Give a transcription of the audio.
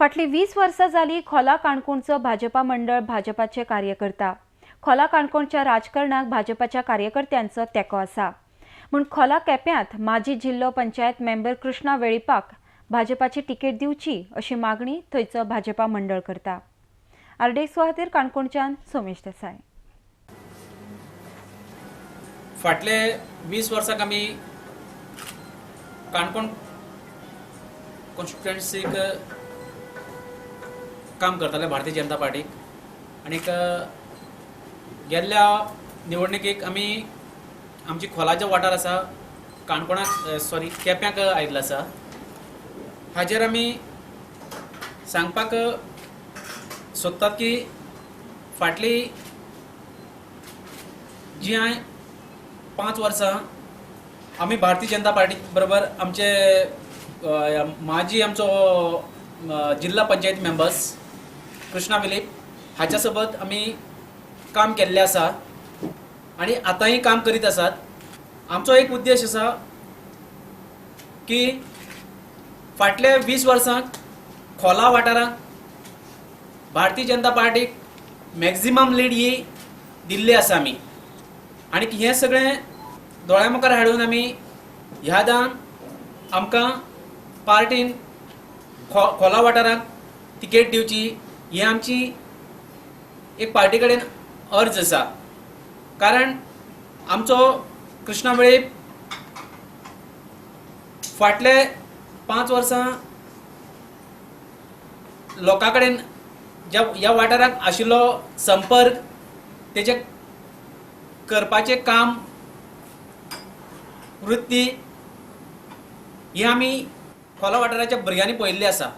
फाटली 20 वर्सां जाली खोला काणकोणचो भाजपा मंडळ भाजपाचे कार्यकर्ता। खोला काणकोणच्या राजकारणाक भाजपाच्या कार्यकर्त्यांचो तेंको आसा म्हूण खोला केप्यांत माजी जिल्लो पंचायत मेंबर कृष्णा वेळीपाक भाजपाची तिकेट दिवची अशी मागणी थंयचो भाजपा मंडळ करता। आरडेक्स खातीर काणकोणच्यान सोमेश देसाई। फाटले 20 वर्साक आमी काणकोण कॉन्स्टिट्युएन्सीक काम करताले भारतीय जनता पार्टीक आणि गेल्ल्या निवडणुकीक आमी आमची खोला जो वाठार आसा काणकोणाक केप्यांक आयिल्लो आसा हाजेर आमी सांगपाक सोदतात की फाटली जी 5 वर्सां आमी भारतीय जनता पार्टी बरोबर आमचे माजी आमचो जिल्हा पंचायत मेंबर्स कृष्णा वेळीप हाच्या सोबत आमी काम केल्लें आसा आणि आतांय काम करीत आसात। आमचो एक उद्देश आसा की फाटल्या 20 वर्सांक खोला वाठाराक भारतीय जनता पार्टीक मॅक्झिमम लीड ही दिल्ली आसा आमी आणि हें सगळें दोळ्या मुखार हाडून आमी ह्या दान आमकां पार्टीन खोला वाठाराक तिकेट दिवची ही आमची एक पार्टी कडेन अर्ज आसा। कारण आमचो कृष्णा वेळीप फाटले 5 वर्सां लोकां कडेन ह्या वाठाराक आशिल्लो संपर्क तेजे करपाचें काम वृत्ती ही आमी खोला वाठाराच्या भुरग्यांनी पळयल्ली आसा।